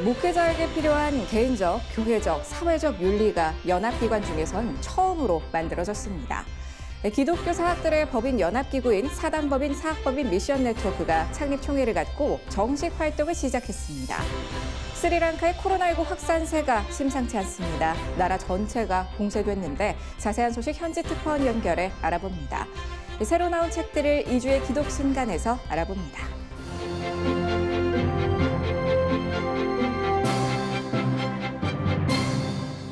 목회자에게 필요한 개인적, 교회적, 사회적 윤리가 연합기관 중에선 처음으로 만들어졌습니다. 기독교 사학들의 법인 연합기구인 사단법인 사학법인 미션 네트워크가 창립 총회를 갖고 정식 활동을 시작했습니다. 스리랑카의 코로나19 확산세가 심상치 않습니다. 나라 전체가 봉쇄됐는데 자세한 소식 현지 특파원 연결해 알아봅니다. 새로 나온 책들을 이주의 기독신간에서 알아봅니다.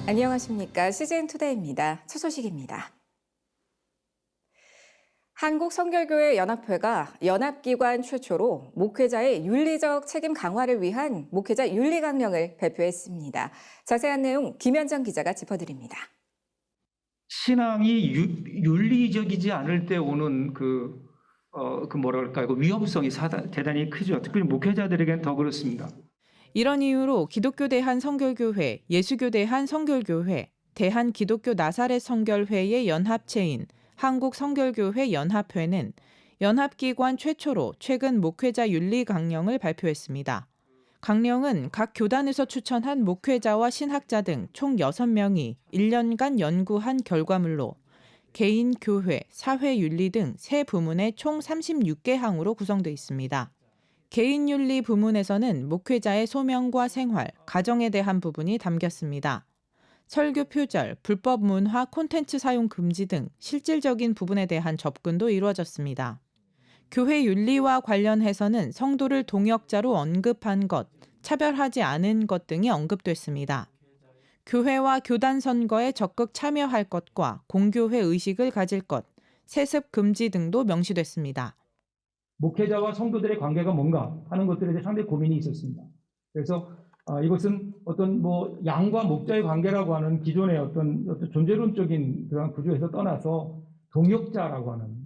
안녕하십니까. CGN투데이입니다. 첫 소식입니다. 한국성결교회 연합회가 연합기관 최초로 목회자의 윤리적 책임 강화를 위한 목회자 윤리 강령을 발표했습니다. 자세한 내용 김현정 기자가 짚어드립니다. 신앙이 윤리적이지 않을 때 오는 그 위험성이 대단히 크죠. 특별히 목회자들에게는 더 그렇습니다. 이런 이유로 기독교 대한성결교회, 예수교 대한성결교회, 대한기독교 나사렛 성결회의 연합체인 한국성결교회 연합회는 연합기관 최초로 최근 목회자 윤리 강령을 발표했습니다. 강령은 각 교단에서 추천한 목회자와 신학자 등 총 6명이 1년간 연구한 결과물로 개인, 교회, 사회 윤리 등 세 부문의 총 36개 항으로 구성되어 있습니다. 개인 윤리 부문에서는 목회자의 소명과 생활, 가정에 대한 부분이 담겼습니다. 설교 표절, 불법 문화 콘텐츠 사용 금지 등 실질적인 부분에 대한 접근도 이루어졌습니다. 교회 윤리와 관련해서는 성도를 동역자로 언급한 것, 차별하지 않은 것 등이 언급됐습니다. 교회와 교단 선거에 적극 참여할 것과 공교회 의식을 가질 것, 세습 금지 등도 명시됐습니다. 목회자와 성도들의 관계가 뭔가 하는 것들에 대해 상당히 고민이 있었습니다. 그래서 이것은 어떤 양과 목자의 관계라고 하는 기존의 어떤 존재론적인 그런 구조에서 떠나서 동역자라고 하는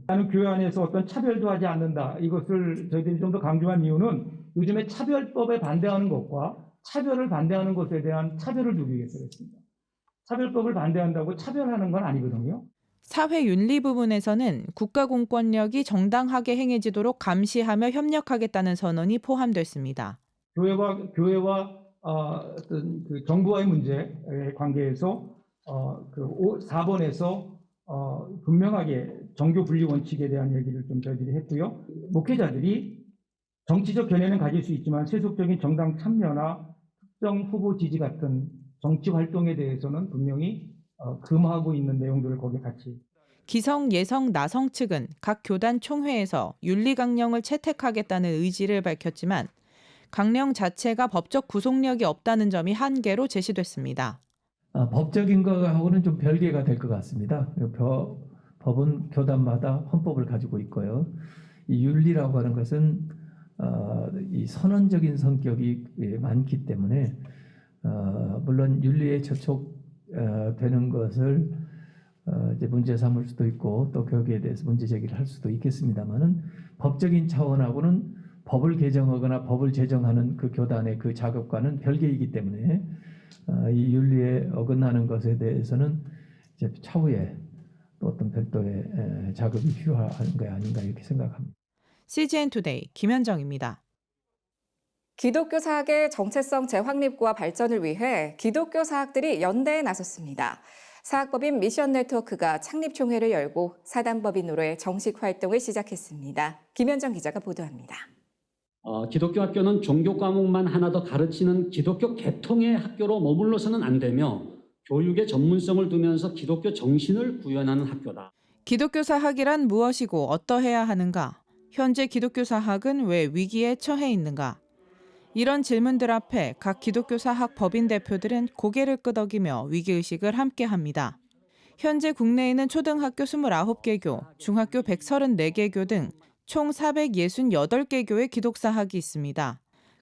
나는 교회 안에서 어떤 차별도 하지 않는다. 이것을 저희들이 좀 더 강조한 이유는 요즘에 차별법에 반대하는 것과 차별을 반대하는 것에 대한 차별을 두기 위해서 그렇습니다. 차별법을 반대한다고 차별하는 건 아니거든요. 사회 윤리 부분에서는 국가 공권력이 정당하게 행해지도록 감시하며 협력하겠다는 선언이 포함됐습니다. 교회와 어떤 정부와의 문제 관계에서 4번에서 분명하게 정교 분리 원칙에 대한 얘기를 좀 저희들이 했고요. 목회자들이 정치적 견해는 가질 수 있지만 세속적인 정당 참여나 특정 후보 지지 같은 정치 활동에 대해서는 분명히 금하고 있는 내용들을 거기에 같이. 기성, 예성, 나성 측은 각 교단 총회에서 윤리 강령을 채택하겠다는 의지를 밝혔지만 강령 자체가 법적 구속력이 없다는 점이 한계로 제시됐습니다. 법적인 거하고는 좀 별개가 될 것 같습니다. 법은 교단마다 헌법을 가지고 있고요. 이 윤리라고 하는 것은 이 선언적인 성격이 많기 때문에 물론 윤리에 접촉되는 것을 이제 문제 삼을 수도 있고 또 거기에 대해서 문제 제기를 할 수도 있겠습니다만은 법적인 차원하고는 법을 개정하거나 법을 제정하는 그 교단의 그 작업과는 별개이기 때문에 이 윤리에 어긋나는 것에 대해서는 이제 차후에 또 어떤 별도의 작업이 필요한 게 아닌가 이렇게 생각합니다. CGN투데이 김현정입니다. 기독교 사학의 정체성 재확립과 발전을 위해 기독교 사학들이 연대에 나섰습니다. 사학법인 미션 네트워크가 창립 총회를 열고 사단법인으로의 정식 활동을 시작했습니다. 김현정 기자가 보도합니다. 기독교 학교는 종교 과목만 하나 더 가르치는 기독교 계통의 학교로 머물러서는 안 되며 교육의 전문성을 두면서 기독교 정신을 구현하는 학교다. 기독교 사학이란 무엇이고 어떠해야 하는가? 현재 기독교 사학은 왜 위기에 처해 있는가? 이런 질문들 앞에 각 기독교 사학 법인 대표들은 고개를 끄덕이며 위기의식을 함께합니다. 현재 국내에는 초등학교 29개 교, 중학교 134개 교 등 총 468개 교의 기독사학이 있습니다.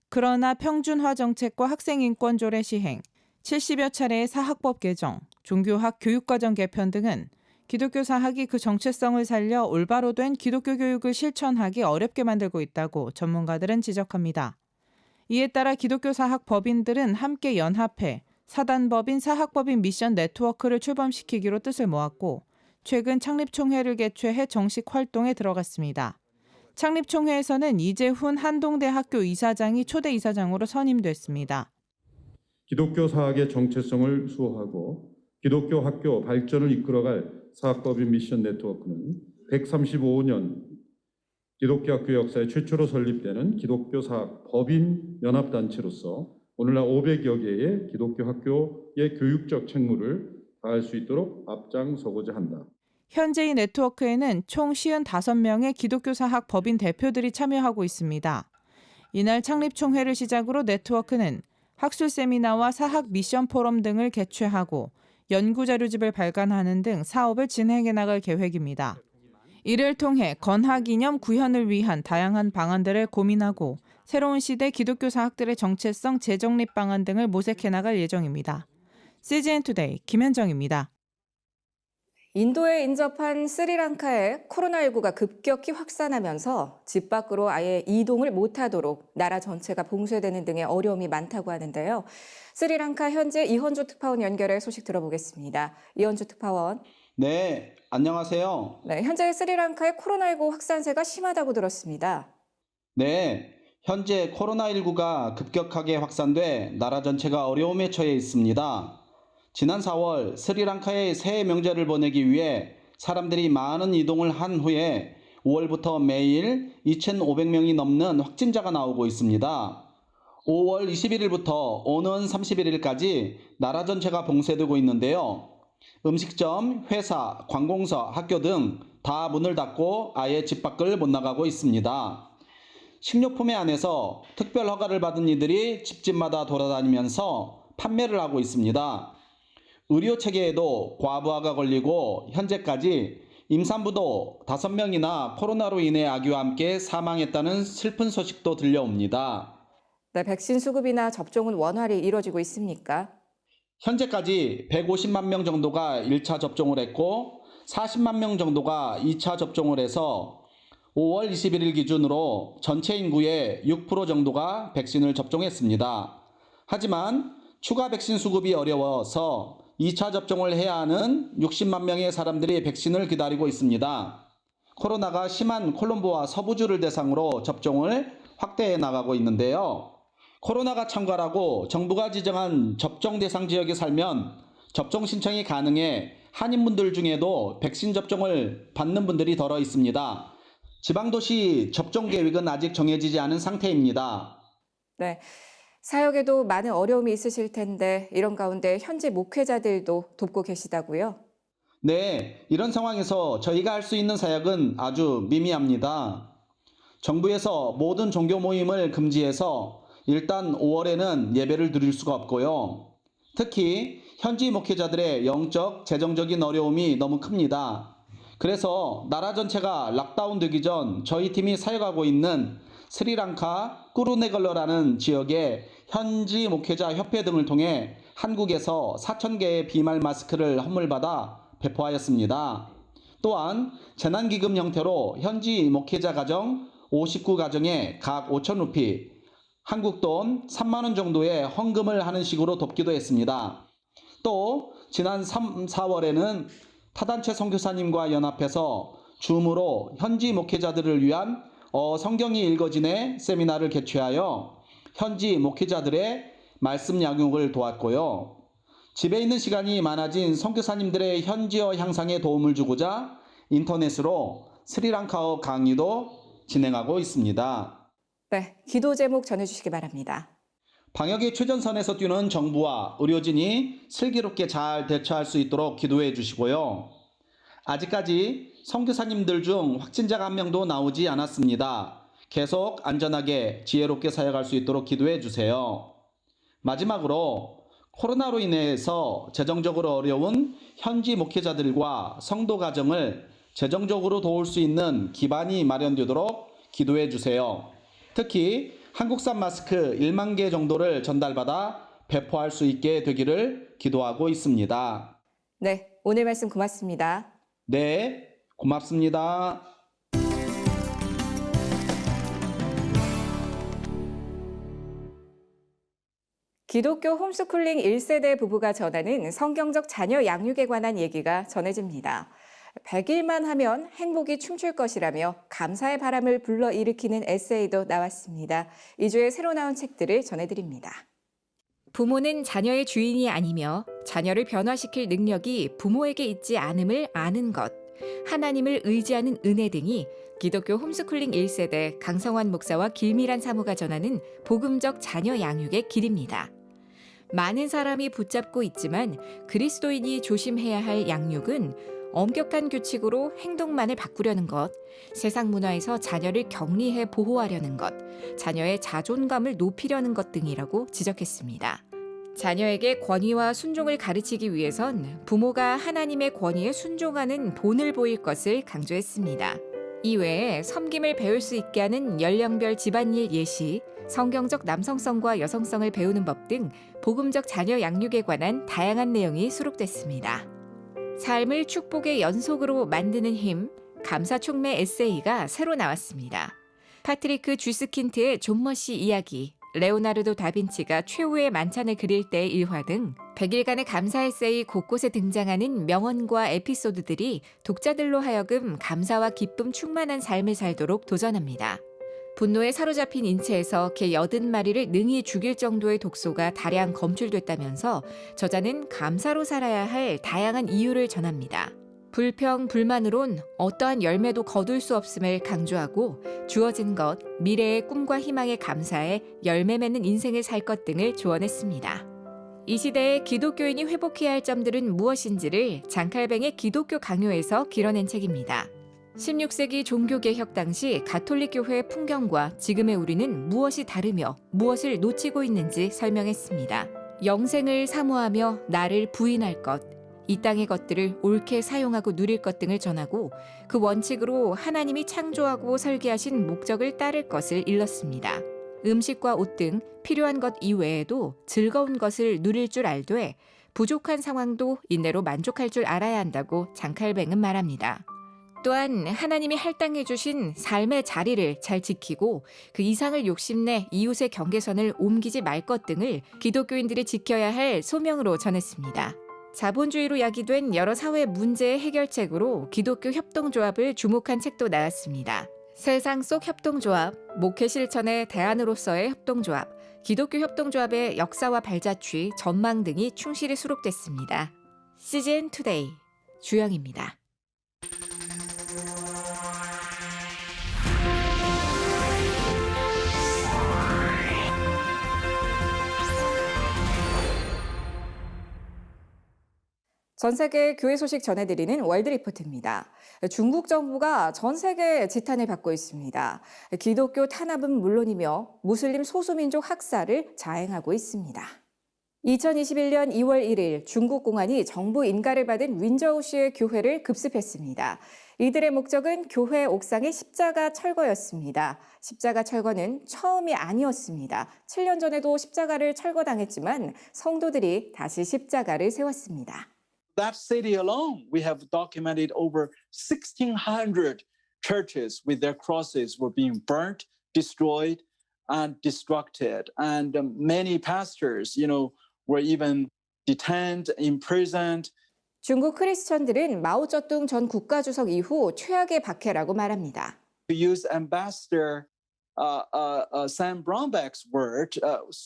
그러나 평준화 정책과 학생인권 조례 시행, 70여 차례의 사학법 개정, 종교학 교육과정 개편 등은 기독교 사학이 그 정체성을 살려 올바로 된 기독교 교육을 실천하기 어렵게 만들고 있다고 전문가들은 지적합니다. 이에 따라 기독교 사학 법인들은 함께 연합해 사단법인 사학법인 미션 네트워크를 출범시키기로 뜻을 모았고 최근 창립총회를 개최해 정식 활동에 들어갔습니다. 창립총회에서는 이재훈 한동대학교 이사장이 초대 이사장으로 선임됐습니다. 기독교 사학의 정체성을 수호하고 기독교 학교 발전을 이끌어갈 사학법인 미션 네트워크는 135년 기독교 학교 역사에 최초로 설립되는 기독교 사학 법인 연합단체로서 오늘날 500여 개의 기독교 학교의 교육적 책무를 다할 수 있도록 앞장서고자 한다. 현재 이 네트워크에는 총 55명의 기독교 사학 법인 대표들이 참여하고 있습니다. 이날 창립총회를 시작으로 네트워크는 학술 세미나와 사학 미션 포럼 등을 개최하고 연구자료집을 발간하는 등 사업을 진행해 나갈 계획입니다. 이를 통해 건학 이념 구현을 위한 다양한 방안들을 고민하고 새로운 시대 기독교 사학들의 정체성 재정립 방안 등을 모색해 나갈 예정입니다. CGN투데이 김현정입니다. 인도에 인접한 스리랑카에 코로나19가 급격히 확산하면서 집 밖으로 아예 이동을 못하도록 나라 전체가 봉쇄되는 등의 어려움이 많다고 하는데요. 스리랑카 현재 이현주 특파원 연결해 소식 들어보겠습니다. 이현주 특파원. 네, 안녕하세요. 네, 현재 스리랑카의 코로나19 확산세가 심하다고 들었습니다. 네, 현재 코로나19가 급격하게 확산돼 나라 전체가 어려움에 처해 있습니다. 지난 4월 스리랑카의 새해 명절을 보내기 위해 사람들이 많은 이동을 한 후에 5월부터 매일 2,500명이 넘는 확진자가 나오고 있습니다. 5월 21일부터 오는 31일까지 나라 전체가 봉쇄되고 있는데요. 음식점, 회사, 관공서, 학교 등 다 문을 닫고 아예 집 밖을 못 나가고 있습니다. 식료품에 한해서 특별 허가를 받은 이들이 집집마다 돌아다니면서 판매를 하고 있습니다. 의료 체계에도 과부하가 걸리고 현재까지 임산부도 5명이나 코로나로 인해 아기와 함께 사망했다는 슬픈 소식도 들려옵니다. 네, 백신 수급이나 접종은 원활히 이루어지고 있습니까? 현재까지 150만 명 정도가 1차 접종을 했고 40만 명 정도가 2차 접종을 해서 5월 21일 기준으로 전체 인구의 6% 정도가 백신을 접종했습니다. 하지만 추가 백신 수급이 어려워서 2차 접종을 해야 하는 60만 명의 사람들이 백신을 기다리고 있습니다. 코로나가 심한 콜롬보와 서부주를 대상으로 접종을 확대해 나가고 있는데요. 코로나가 참가라고 정부가 지정한 접종 대상 지역에 살면 접종 신청이 가능해 한인분들 중에도 백신 접종을 받는 분들이 덜어 있습니다. 지방도시 접종 계획은 아직 정해지지 않은 상태입니다. 네. 사역에도 많은 어려움이 있으실 텐데 이런 가운데 현지 목회자들도 돕고 계시다고요? 네, 이런 상황에서 저희가 할 수 있는 사역은 아주 미미합니다. 정부에서 모든 종교 모임을 금지해서 일단 5월에는 예배를 드릴 수가 없고요. 특히 현지 목회자들의 영적, 재정적인 어려움이 너무 큽니다. 그래서 나라 전체가 락다운 되기 전 저희 팀이 사역하고 있는 스리랑카 꾸루네걸러라는 지역의 현지 목회자 협회 등을 통해 한국에서 4,000개의 비말 마스크를 선물받아 배포하였습니다. 또한 재난기금 형태로 현지 목회자 가정 59가정에 각 5,000루피, 한국 돈 3만 원 정도의 헌금을 하는 식으로 돕기도 했습니다. 또 지난 3, 4월에는 타단체 선교사님과 연합해서 줌으로 현지 목회자들을 위한 성경이 읽어지네 세미나를 개최하여 현지 목회자들의 말씀 양육을 도왔고요. 집에 있는 시간이 많아진 선교사님들의 현지어 향상에 도움을 주고자 인터넷으로 스리랑카어 강의도 진행하고 있습니다. 네, 기도 제목 전해주시기 바랍니다. 방역의 최전선에서 뛰는 정부와 의료진이 슬기롭게 잘 대처할 수 있도록 기도해 주시고요. 아직까지 선교사님들 중 확진자가 한 명도 나오지 않았습니다. 계속 안전하게 지혜롭게 사역할 수 있도록 기도해 주세요. 마지막으로 코로나로 인해서 재정적으로 어려운 현지 목회자들과 성도 가정을 재정적으로 도울 수 있는 기반이 마련되도록 기도해 주세요. 특히 한국산 마스크 1만 개 정도를 전달받아 배포할 수 있게 되기를 기도하고 있습니다. 네, 오늘 말씀 고맙습니다. 네, 고맙습니다. 기독교 홈스쿨링 1세대 부부가 전하는 성경적 자녀 양육에 관한 얘기가 전해집니다. 100일만 하면 행복이 춤출 것이라며 감사의 바람을 불러일으키는 에세이도 나왔습니다. 이 주에 새로 나온 책들을 전해드립니다. 부모는 자녀의 주인이 아니며 자녀를 변화시킬 능력이 부모에게 있지 않음을 아는 것, 하나님을 의지하는 은혜 등이 기독교 홈스쿨링 1세대 강성환 목사와 길미란 사모가 전하는 복음적 자녀 양육의 길입니다. 많은 사람이 붙잡고 있지만 그리스도인이 조심해야 할 양육은 엄격한 규칙으로 행동만을 바꾸려는 것, 세상 문화에서 자녀를 격리해 보호하려는 것, 자녀의 자존감을 높이려는 것 등이라고 지적했습니다. 자녀에게 권위와 순종을 가르치기 위해선 부모가 하나님의 권위에 순종하는 본을 보일 것을 강조했습니다. 이외에 섬김을 배울 수 있게 하는 연령별 집안일 예시, 성경적 남성성과 여성성을 배우는 법 등 복음적 자녀 양육에 관한 다양한 내용이 수록됐습니다. 삶을 축복의 연속으로 만드는 힘, 감사 촉매 에세이가 새로 나왔습니다. 파트리크 쥐스킨트의 존 머시 이야기, 레오나르도 다빈치가 최후의 만찬을 그릴 때의 일화 등 100일간의 감사 에세이 곳곳에 등장하는 명언과 에피소드들이 독자들로 하여금 감사와 기쁨 충만한 삶을 살도록 도전합니다. 분노에 사로잡힌 인체에서 개 80마리를 능히 죽일 정도의 독소가 다량 검출됐다면서 저자는 감사로 살아야 할 다양한 이유를 전합니다. 불평, 불만으론 어떠한 열매도 거둘 수 없음을 강조하고 주어진 것, 미래의 꿈과 희망에 감사해 열매 맺는 인생을 살 것 등을 조언했습니다. 이 시대에 기독교인이 회복해야 할 점들은 무엇인지를 장칼뱅의 기독교 강요에서 길어낸 책입니다. 16세기 종교개혁 당시 가톨릭 교회의 풍경과 지금의 우리는 무엇이 다르며 무엇을 놓치고 있는지 설명했습니다. 영생을 사모하며 나를 부인할 것, 이 땅의 것들을 옳게 사용하고 누릴 것 등을 전하고 그 원칙으로 하나님이 창조하고 설계하신 목적을 따를 것을 일렀습니다. 음식과 옷 등 필요한 것 이외에도 즐거운 것을 누릴 줄 알되 부족한 상황도 인내로 만족할 줄 알아야 한다고 장칼뱅은 말합니다. 또한 하나님이 할당해 주신 삶의 자리를 잘 지키고 그 이상을 욕심내 이웃의 경계선을 옮기지 말 것 등을 기독교인들이 지켜야 할 소명으로 전했습니다. 자본주의로 야기된 여러 사회 문제의 해결책으로 기독교 협동조합을 주목한 책도 나왔습니다. 세상 속 협동조합, 목회 실천의 대안으로서의 협동조합, 기독교 협동조합의 역사와 발자취, 전망 등이 충실히 수록됐습니다. CGN 투데이 주영입니다. 전 세계 교회 소식 전해드리는 월드리포트입니다. 중국 정부가 전 세계 지탄을 받고 있습니다. 기독교 탄압은 물론이며 무슬림 소수민족 학살을 자행하고 있습니다. 2021년 2월 1일 중국 공안이 정부 인가를 받은 윈저우시의 교회를 급습했습니다. 이들의 목적은 교회 옥상의 십자가 철거였습니다. 십자가 철거는 처음이 아니었습니다. 7년 전에도 십자가를 철거당했지만 성도들이 다시 십자가를 세웠습니다. That city alone, we have documented over 1,600 churches with their crosses were being burnt, destroyed, and destructed. And many pastors, were even detained, imprisoned. 중국 크리스천들은 마오쩌둥 전 국가주석 이후 최악의 박해라고 말합니다. To use Ambassador Sam Brownback's word,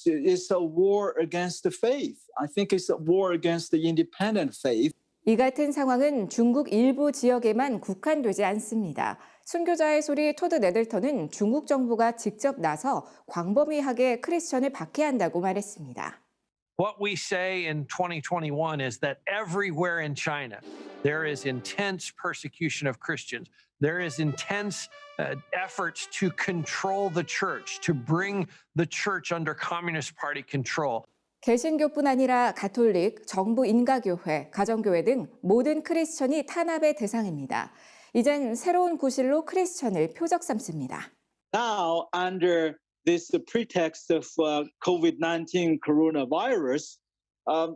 it's a war against the faith. I think it's a war against the independent faith. 이 같은 상황은 중국 일부 지역에만 국한되지 않습니다. 순교자의 소리 토드 네들턴은 중국 정부가 직접 나서 광범위하게 크리스천을 박해한다고 말했습니다. What we say in 2021 is that everywhere in China, there is intense persecution of Christians. There is intense efforts to control the church, to bring the church under Communist Party control. 개신교뿐 아니라 가톨릭, 정부 인가교회, 가정교회 등 모든 크리스천이 탄압의 대상입니다. 이젠 새로운 구실로 크리스천을 표적 삼습니다. Now, under this pretext of COVID-19 coronavirus,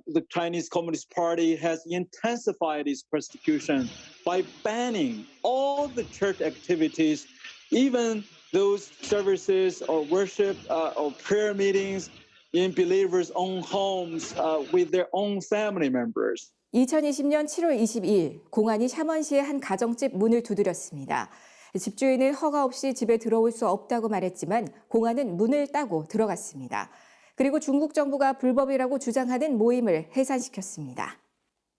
the Chinese Communist Party has intensified its persecution by banning all the church activities, even those services or worship or prayer meetings in believers' own homes with their own family members. 2020년 7월 22일 공안이 샤먼시의 한 가정집 문을 두드렸습니다. 집주인은 허가 없이 집에 들어올 수 없다고 말했지만 공안은 문을 따고 들어갔습니다. 그리고 중국 정부가 불법이라고 주장하는 모임을 해산시켰습니다.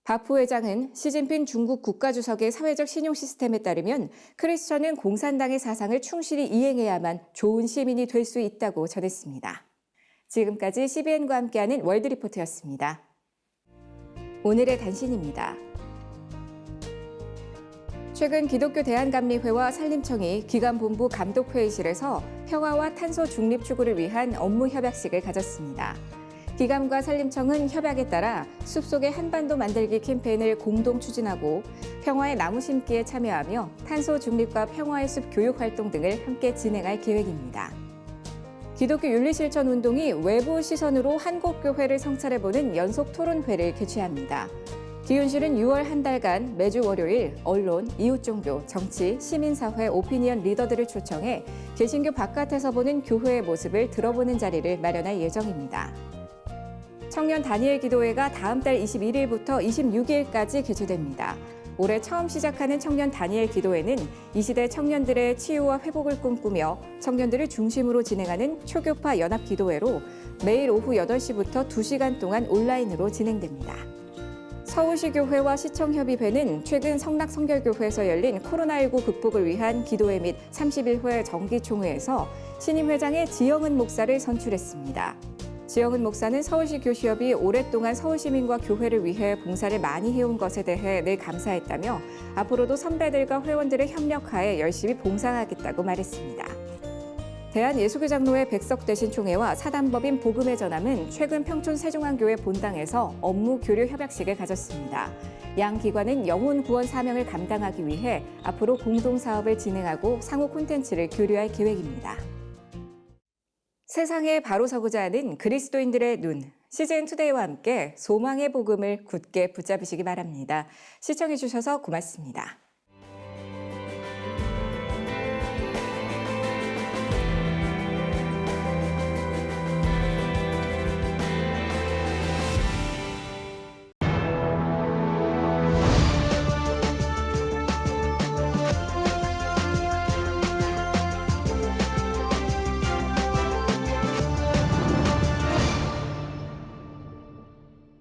박 부회장은 시진핑 중국 국가주석의 사회적 신용 시스템에 따르면 크리스천은 공산당의 사상을 충실히 이행해야만 좋은 시민이 될 수 있다고 전했습니다. 지금까지 CBN과 함께하는 월드리포트였습니다. 오늘의 단신입니다. 최근 기독교 대한감리회와 산림청이 기관본부 감독회의실에서 평화와 탄소 중립 추구를 위한 업무 협약식을 가졌습니다. 기감과 산림청은 협약에 따라 숲속의 한반도 만들기 캠페인을 공동 추진하고 평화의 나무 심기에 참여하며 탄소 중립과 평화의 숲 교육 활동 등을 함께 진행할 계획입니다. 기독교 윤리실천 운동이 외부 시선으로 한국교회를 성찰해보는 연속 토론회를 개최합니다. 기윤실은 6월 한 달간 매주 월요일 언론, 이웃종교, 정치, 시민사회, 오피니언 리더들을 초청해 개신교 바깥에서 보는 교회의 모습을 들어보는 자리를 마련할 예정입니다. 청년 다니엘 기도회가 다음 달 21일부터 26일까지 개최됩니다. 올해 처음 시작하는 청년 다니엘 기도회는 이 시대 청년들의 치유와 회복을 꿈꾸며 청년들을 중심으로 진행하는 초교파 연합 기도회로 매일 오후 8시부터 2시간 동안 온라인으로 진행됩니다. 서울시 교회와 시청협의회는 최근 성락성결교회에서 열린 코로나19 극복을 위한 기도회 및 31회 정기총회에서 신임 회장의 지영은 목사를 선출했습니다. 지영은 목사는 서울시 교시협이 오랫동안 서울시민과 교회를 위해 봉사를 많이 해온 것에 대해 늘 감사했다며 앞으로도 선배들과 회원들의 협력하에 열심히 봉사하겠다고 말했습니다. 대한예수교장로회 백석대신총회와 사단법인 복음의 전함은 최근 평촌 세종안교회 본당에서 업무 교류 협약식을 가졌습니다. 양 기관은 영혼 구원 사명을 감당하기 위해 앞으로 공동 사업을 진행하고 상호 콘텐츠를 교류할 계획입니다. 세상에 바로 서고자 하는 그리스도인들의 눈, CGN투데이와 함께 소망의 복음을 굳게 붙잡으시기 바랍니다. 시청해주셔서 고맙습니다.